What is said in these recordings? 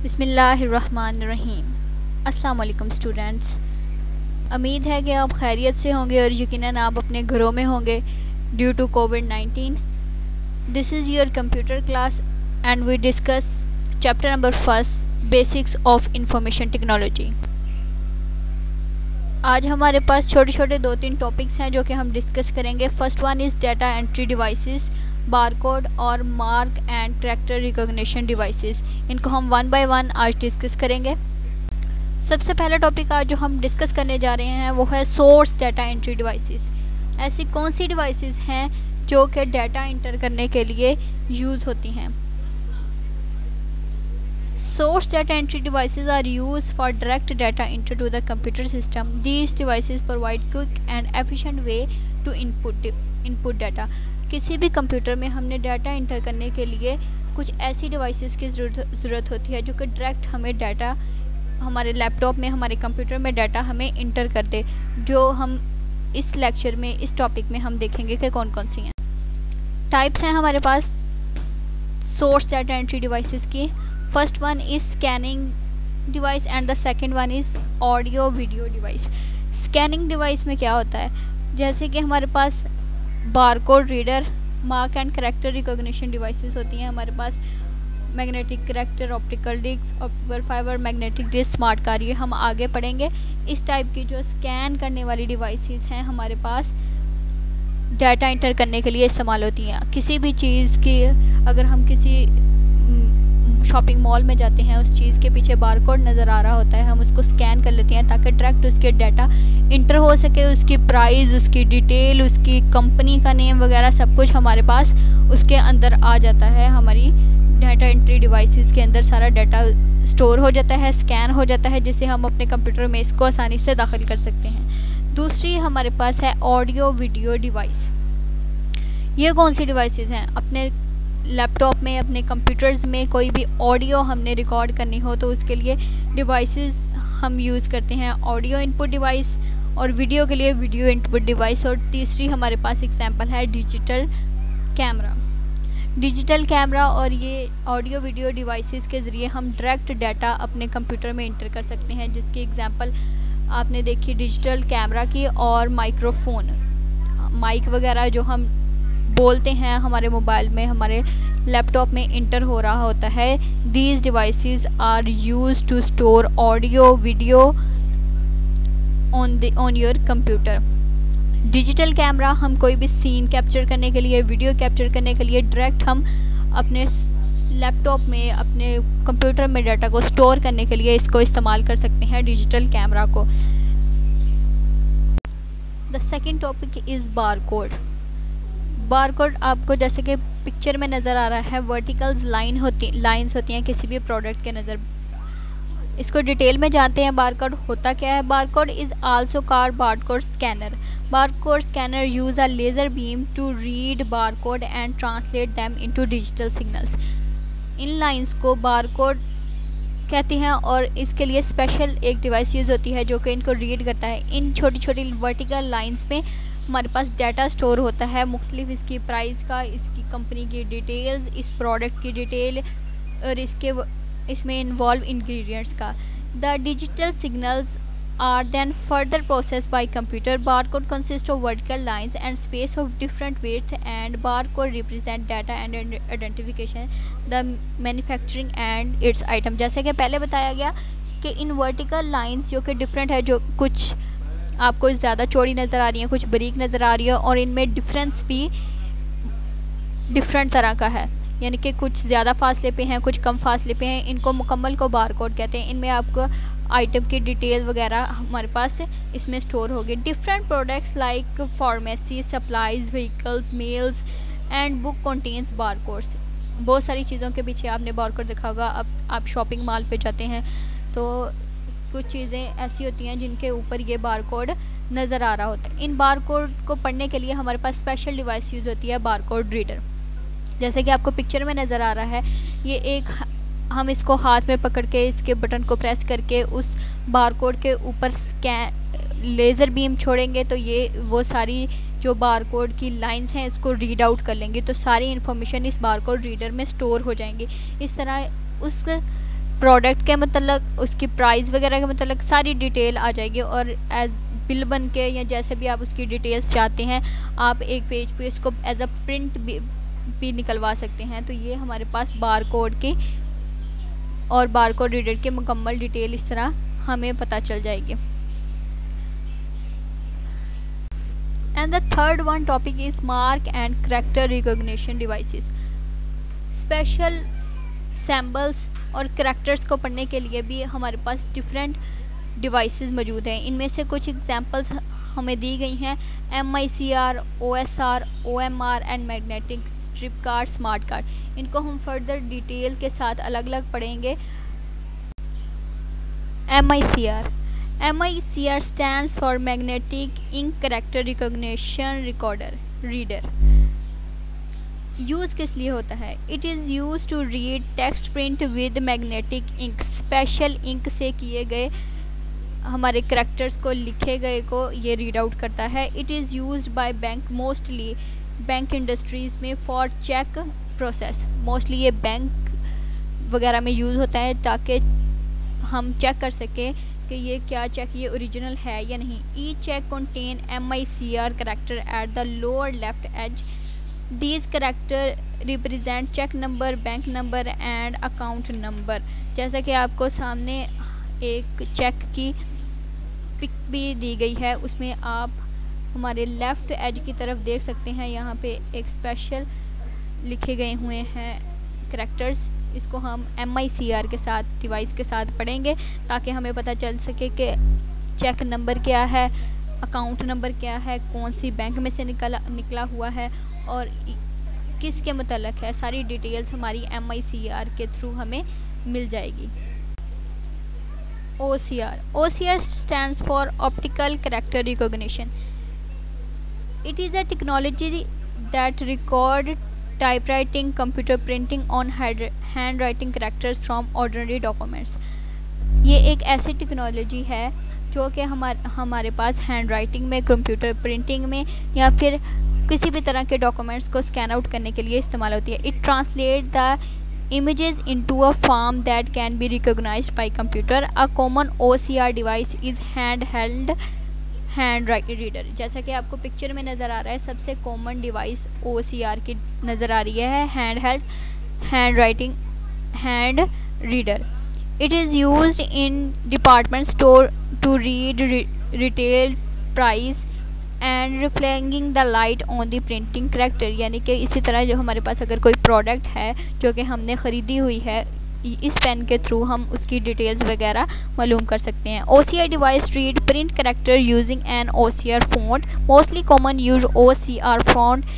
बिस्मिल्लाहिर्रहमानिर्रहीम। अस्सलाम वालेकुम स्टूडेंट्स। उम्मीद है कि आप खैरियत से होंगे और यकीनन आप अपने घरों में होंगे ड्यू टू कोविड-19। This is your computer class and we discuss chapter number 1 basics of information technology. आज हमारे पास छोटे छोटे 2-3 टॉपिक्स हैं जो कि हम डिस्कस करेंगे। First one is data entry devices, barcode और mark and character recognition devices. इनको हम 1 बाय 1 आज डिस्कस करेंगे। सबसे पहला टॉपिक आज जो हम डिस्कस करने जा रहे हैं वो है सोर्स डाटा एंट्री डिवाइसेस। ऐसी कौन सी डिवाइसेस हैं जो कि डाटा इंटर करने के लिए यूज़ होती हैं। Source data entry devices are used for direct data enter to the computer system. These devices provide quick and efficient way to input data. किसी भी कंप्यूटर में हमने डाटा इंटर करने के लिए कुछ ऐसी डिवाइसेस की ज़रूरत होती है जो कि डायरेक्ट हमें डाटा हमारे लैपटॉप में, हमारे कंप्यूटर में डाटा हमें इंटर कर दे, जो हम इस लेक्चर में, इस टॉपिक में हम देखेंगे कि कौन कौन सी हैं। टाइप्स हैं हमारे पास सोर्स डाटा एंट्री डिवाइसेस की। First one is scanning device and the second one is audio video device. Scanning device में क्या होता है, जैसे कि हमारे पास barcode reader, mark and character recognition devices होती हैं हमारे पास। Magnetic character, optical disk, optical fibre, magnetic disk, smart card, ये हम आगे पढ़ेंगे। इस टाइप की जो स्कैन करने वाली डिवाइसेस हैं हमारे पास डाटा इंटर करने के लिए इस्तेमाल होती हैं। किसी भी चीज़ की, अगर हम किसी शॉपिंग मॉल में जाते हैं, उस चीज़ के पीछे बारकोड नज़र आ रहा होता है, हम उसको स्कैन कर लेते हैं ताकि डायरेक्ट उसके डाटा इंटर हो सके। उसकी प्राइस, उसकी डिटेल, उसकी कंपनी का नेम वगैरह सब कुछ हमारे पास उसके अंदर आ जाता है। हमारी डाटा एंट्री डिवाइसेस के अंदर सारा डाटा स्टोर हो जाता है, स्कैन हो जाता है, जिससे हम अपने कंप्यूटर में इसको आसानी से दाखिल कर सकते हैं। दूसरी हमारे पास है ऑडियो वीडियो डिवाइस। ये कौन सी डिवाइसेस हैं, अपने लैपटॉप में, अपने कंप्यूटर्स में कोई भी ऑडियो हमने रिकॉर्ड करनी हो तो उसके लिए डिवाइसेस हम यूज़ करते हैं ऑडियो इनपुट डिवाइस, और वीडियो के लिए वीडियो इनपुट डिवाइस। और तीसरी हमारे पास एग्जांपल है डिजिटल कैमरा। डिजिटल कैमरा और ये ऑडियो वीडियो डिवाइसेस के ज़रिए हम डायरेक्ट डाटा अपने कंप्यूटर में इंटर कर सकते हैं, जिसकी एग्जांपल आपने देखी डिजिटल कैमरा की। और माइक्रोफोन, माइक वगैरह जो हम बोलते हैं हमारे मोबाइल में, हमारे लैपटॉप में इंटर हो रहा होता है। These devices are used to store audio video on your computer. Digital camera हम कोई भी सीन कैप्चर करने के लिए, वीडियो कैप्चर करने के लिए डायरेक्ट हम अपने लैपटॉप में, अपने कंप्यूटर में डाटा को स्टोर करने के लिए इसको इस्तेमाल कर सकते हैं, डिजिटल कैमरा को। The second topic is barcode. Barcode आपको जैसे कि पिक्चर में नज़र आ रहा है, वर्टिकल्स लाइंस होती हैं किसी भी प्रोडक्ट के नज़र। इसको डिटेल में जानते हैं बारकोड होता क्या है। Barcode is also called barcode scanner. Barcode scanner use a laser beam to read barcode and translate them into digital signals. इन लाइंस को बारकोड कहते हैं और इसके लिए स्पेशल एक डिवाइस यूज़ होती है जो कि इनको रीड करता है। इन छोटी छोटी वर्टिकल लाइंस में हमारे पास डाटा स्टोर होता है, मुख्तलिफ इसकी प्राइस का, इसकी कंपनी की डिटेल्स, इस प्रोडक्ट की डिटेल और इसमें इन्वॉल्व इंग्रेडिएंट्स का। The digital signals are then further process by computer. Barcode consist of vertical lines and space of different weights and barcode represent data and identification the manufacturing and its item. जैसे कि पहले बताया गया कि in vertical lines जो कि different है, जो कुछ आपको ज़्यादा चौड़ी नज़र आ रही है, कुछ बारीक नज़र आ रही है, और इनमें डिफरेंस भी डिफरेंट तरह का है, यानी कि कुछ ज़्यादा फासले पे हैं, कुछ कम फासले पे हैं। इनको मुकम्मल को बारकोड कहते हैं। इनमें आपको आइटम की डिटेल वगैरह हमारे पास इसमें स्टोर होगी। Different products like pharmacy, supplies, vehicles, mails and book contains barcodes. बहुत सारी चीज़ों के पीछे आपने बारकोड देखा होगा। अब आप शॉपिंग मॉल पे जाते हैं तो कुछ चीज़ें ऐसी होती हैं जिनके ऊपर ये बारकोड नज़र आ रहा होता है। इन बारकोड को पढ़ने के लिए हमारे पास स्पेशल डिवाइस यूज़ होती है, बारकोड रीडर। जैसे कि आपको पिक्चर में नज़र आ रहा है, ये एक, हम इसको हाथ में पकड़ के इसके बटन को प्रेस करके उस बारकोड के ऊपर लेज़र बीम छोड़ेंगे तो ये वो सारी जो बारकोड की लाइंस हैं इसको रीड आउट कर लेंगे, तो सारी इन्फॉर्मेशन इस बारकोड रीडर में स्टोर हो जाएंगी। इस तरह उस प्रोडक्ट के मतलब उसकी प्राइस वगैरह के मतलब सारी डिटेल आ जाएगी, और एज बिल बन के या जैसे भी आप उसकी डिटेल्स चाहते हैं आप एक पेज पे इसको एज अ प्रिंट भी निकलवा सकते हैं। तो ये हमारे पास बार कोड की और बार कोड रीडर की मुकम्मल डिटेल इस तरह हमें पता चल जाएगी। And the third one topic is mark and character recognition devices. Special symbols और करैक्टर्स को पढ़ने के लिए भी हमारे पास डिफरेंट डिवाइसेस मौजूद हैं। इनमें से कुछ एग्जांपल्स हमें दी गई हैं: MICR, OSR, OMR and magnetic strip card, smart card. इनको हम फर्दर डिटेल के साथ अलग अलग पढ़ेंगे। MICR stands for Magnetic Ink Character Recognition Reader। Use किस लिए होता है? It is use to read text print with magnetic ink. Special ink से किए गए हमारे करैक्टर्स को, लिखे गए को ये रीड आउट करता है। It is used by bank, mostly bank industries में, फॉर चेक प्रोसेस। मोस्टली ये बैंक वगैरह में यूज़ होता है ताकि हम चेक कर सकें कि ये क्या चेक ये ओरिजिनल है या नहीं। Each check contain MICR character at the lower left edge. These character represent check number, bank number and account number. जैसा कि आपको सामने एक चेक की पिक भी दी गई है, उसमें आप हमारे लेफ़्ट एज की तरफ देख सकते हैं। यहाँ पे एक स्पेशल लिखे गए हुए हैं करैक्टर्स। इसको हम MICR के साथ, डिवाइस के साथ पढ़ेंगे ताकि हमें पता चल सके कि चेक नंबर क्या है, अकाउंट नंबर क्या है, कौन सी बैंक में से निकला हुआ है और किसके मुतल्लक है। सारी डिटेल्स हमारी MICR के थ्रू हमें मिल जाएगी। OCR stands for Optical Character Recognition. It is a technology that record typewriting, computer printing on handwriting characters from ordinary documents. ये एक ऐसी टेक्नोलॉजी है जो कि हमारे पास हैंड राइटिंग में, कंप्यूटर प्रिंटिंग में या फिर किसी भी तरह के डॉक्यूमेंट्स को स्कैन आउट करने के लिए इस्तेमाल होती है। It translate the images into a form that can be recognized by computer. A common OCR device is handheld hand reader. जैसा कि आपको पिक्चर में नज़र आ रहा है, सबसे कॉमन डिवाइस OCR की नज़र आ रही है, hand writing hand reader. It is used in department store to read retail price and reflecting the light on the printing character। यानी कि इसी तरह जो हमारे पास अगर कोई प्रोडक्ट है जो कि हमने ख़रीदी हुई है, इस पेन के थ्रू हम उसकी डिटेल्स वगैरह मालूम कर सकते हैं। OCR device read print character using an OCR font. Mostly common use OCR font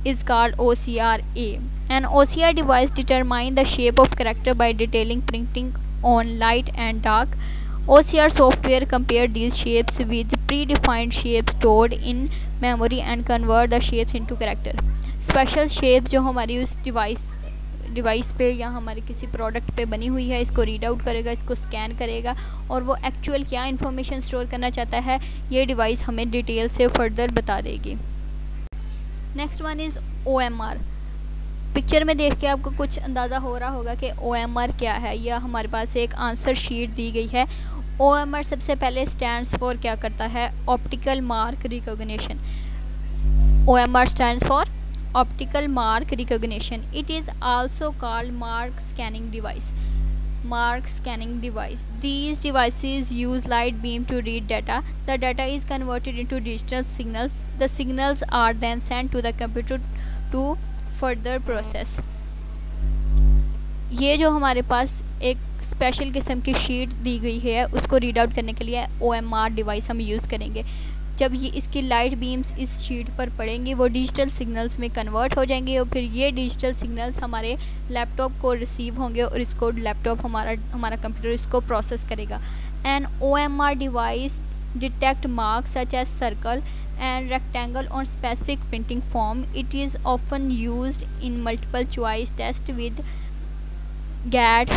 is called OCR-A. An OCR device determine the shape of character by detailing printing on light and dark. OCR software compare these shapes with predefined shapes stored in memory and convert the shapes into character. Special shapes जो हमारी उस device पे या हमारे किसी product पे बनी हुई है, इसको रीड आउट करेगा, इसको स्कैन करेगा और वो एक्चुअल क्या इन्फॉर्मेशन स्टोर करना चाहता है ये डिवाइस हमें डिटेल से फर्दर बता देगी। Next one is OMR। Picture में देख के आपको कुछ अंदाज़ा हो रहा होगा कि OMR क्या है। यह हमारे पास एक आंसर शीट दी गई है। OMR सबसे पहले स्टैंड्स फॉर क्या करता है? Optical mark recognition. OMR stands for optical mark recognition. It is also called mark scanning device. Mark scanning device. These devices use light beam to read data. The data is converted into digital signals. The signals are then sent to the computer to further process. ये जो हमारे पास एक special किस्म की sheet दी गई है उसको read out करने के लिए OMR डिवाइस हम यूज़ करेंगे। जब ये इसकी लाइट बीम्स इस शीट पर पड़ेंगी वो डिजिटल सिग्नल्स में कन्वर्ट हो जाएंगे और फिर ये डिजिटल सिग्नल्स हमारे लैपटॉप को रिसीव होंगे और इसको लैपटॉप हमारा कंप्यूटर इसको प्रोसेस करेगा। An OMR device detect marks such as circle and rectangle on specific printing form. It is often used in multiple choice test with GAT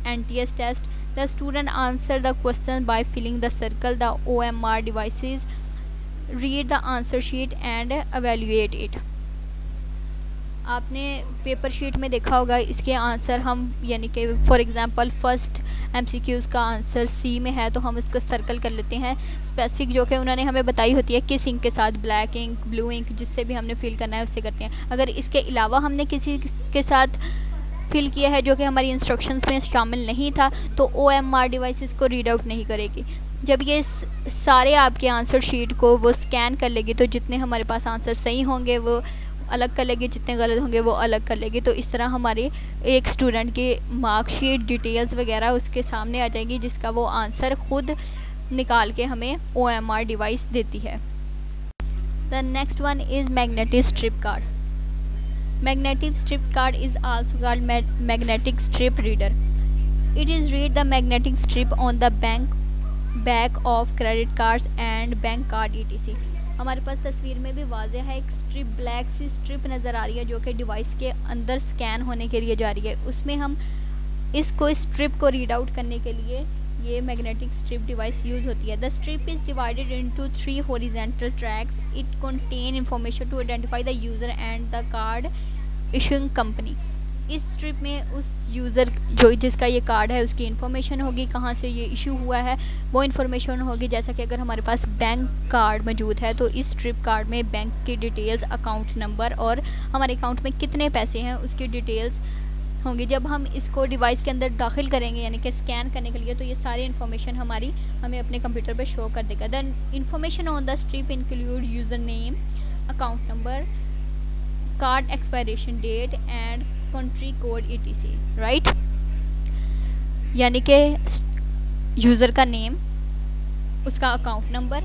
and TS test. The student answer the question by filling the circle. The OMR devices read the answer sheet and evaluate it. आपने paper sheet में देखा होगा, इसके answer हम यानी कि for example first MCQs का answer C में है तो हम इसको सर्कल कर लेते हैं स्पेसिफिक, जो कि उन्होंने हमें बताई होती है किस इंक के साथ, ब्लैक इंक, ब्लू इंक, जिससे भी हमने फिल करना है उससे करते हैं। अगर इसके अलावा हमने किसी के साथ फिल किया है जो कि हमारी इंस्ट्रक्शंस में शामिल नहीं था तो OMR डिवाइसेस को रीड आउट नहीं करेगी। जब ये सारे आपके आंसर शीट को वो स्कैन कर लेगी तो जितने हमारे पास आंसर सही होंगे वो अलग कर लेगी, जितने गलत होंगे वो अलग कर लेगी। तो इस तरह हमारी एक स्टूडेंट की मार्कशीट डिटेल्स वगैरह उसके सामने आ जाएगी जिसका वो आंसर खुद निकाल के हमें OMR डिवाइस देती है। The next one is magnetic strip card. Magnetic strip card is also called magnetic strip reader. It is read the magnetic strip on the back of credit cards and bank card etc. हमारे पास तस्वीर में भी वाज़ेह है एक strip, black सी strip नज़र आ रही है जो कि डिवाइस के अंदर स्कैन होने के लिए जा रही है। उसमें हम इसको स्ट्रिप को रीड आउट करने के लिए ये मैग्नेटिक स्ट्रिप डिवाइस यूज़ होती है। The strip is divided into 3 horizontal tracks. It contain information to identify the user and the card issuing company. इस स्ट्रिप में उस यूज़र जो जिसका ये कार्ड है उसकी इन्फॉर्मेशन होगी, कहाँ से ये इशू हुआ है वो इन्फॉर्मेशन होगी। जैसा कि अगर हमारे पास बैंक कार्ड मौजूद है तो इस स्ट्रिप कार्ड में बैंक की डिटेल्स, अकाउंट नंबर और हमारे अकाउंट में कितने पैसे हैं उसकी डिटेल्स होंगी। जब हम इसको डिवाइस के अंदर दाखिल करेंगे यानी कि स्कैन करने के लिए तो ये सारी इन्फॉर्मेशन हमें अपने कंप्यूटर पे शो कर देगा। The information on the strip include user name, account number, card expiration date and country code etc. Right, यानी कि यूज़र का नेम, उसका अकाउंट नंबर,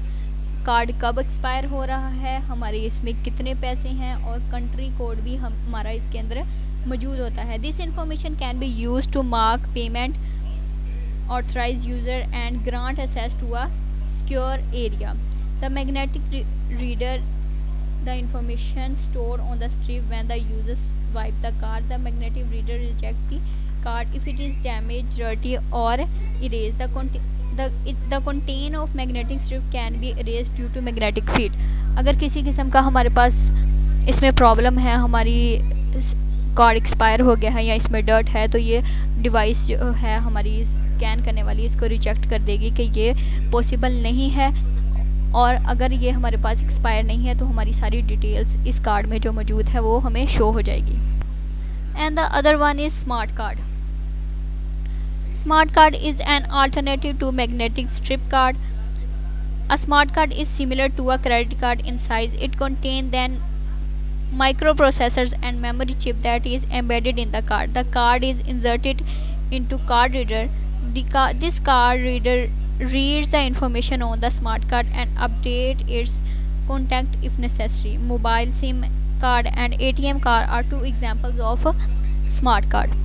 कार्ड कब एक्सपायर हो रहा है, हमारे इसमें कितने पैसे हैं और कंट्री कोड भी हमारा इसके अंदर मौजूद होता है। This information can be use to mark payment, authorise user and grant access to a secure area. The magnetic reader the information stored on the strip when the user swipe the card. The magnetic reader reject the card if it is damaged, dirty or erased. The content of magnetic strip can be erased due to magnetic field. अगर किसी किस्म का हमारे पास इसमें problem है, हमारी card expire हो गया है या इसमें डर्ट है तो ये डिवाइस जो है हमारी स्कैन करने वाली इसको रिजेक्ट कर देगी कि ये पॉसिबल नहीं है। और अगर ये हमारे पास एक्सपायर नहीं है तो हमारी सारी डिटेल्स इस कार्ड में जो मौजूद है वो हमें शो हो जाएगी। And the other one is smart card. Smart card is an alternative to magnetic strip card. A smart card is similar to a credit card in size. It contain then microprocessors and memory chip that is embedded in the card. The card is inserted into card reader. This card reader reads the information on the smart card and update its content if necessary. Mobile SIM card and ATM card are two examples of smart card.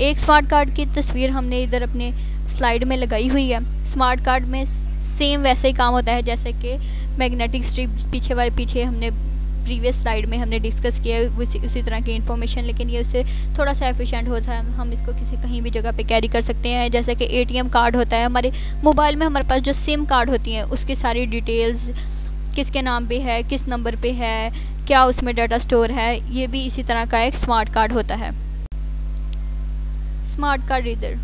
एक smart card की तस्वीर हमने इधर अपने slide में लगाई हुई है। स्मार्ट कार्ड में सेम वैसे ही काम होता है जैसे कि मैग्नेटिक स्ट्रिप पीछे हमने प्रीवियस स्लाइड में हमने डिस्कस किया उसी तरह की इन्फॉर्मेशन, लेकिन ये उससे थोड़ा सा एफिशिएंट होता है। हम इसको कहीं भी जगह पे कैरी कर सकते हैं। जैसे कि ATM कार्ड होता है, हमारे मोबाइल में हमारे पास जो सिम कार्ड होती हैं उसकी सारी डिटेल्स किसके नाम पे है, किस नंबर पे है, क्या उसमें डाटा स्टोर है, ये भी इसी तरह का एक स्मार्ट कार्ड होता है। Smart card reader,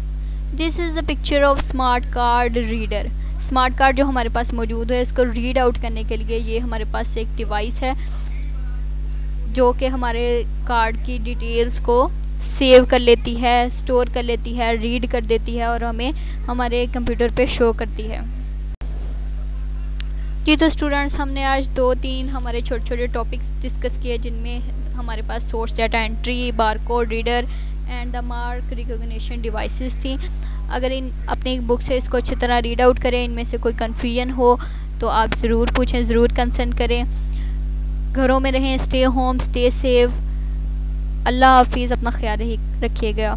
this is the picture of smart card reader. Smart card जो हमारे पास मौजूद है इसको रीड आउट करने के लिए ये हमारे पास एक डिवाइस है जो कि हमारे कार्ड की डिटेल्स को सेव कर लेती है, स्टोर कर लेती है, रीड कर देती है और हमें हमारे कंप्यूटर पे शो करती है। जी तो स्टूडेंट्स, हमने आज 2-3 हमारे छोटे छोटे टॉपिक्स डिस्कस किए जिनमें हमारे पास source data entry, barcode reader and the mark recognition devices थी। अगर अपनी बुक से इसको अच्छी तरह रीड आउट करें, इनमें से कोई कन्फ्यूजन हो तो आप ज़रूर पूछें, ज़रूर कंसर्न करें। घरों में रहें, स्टे होम, स्टे सेफ। अल्लाह हाफिज़, अपना ख्याल रखिएगा।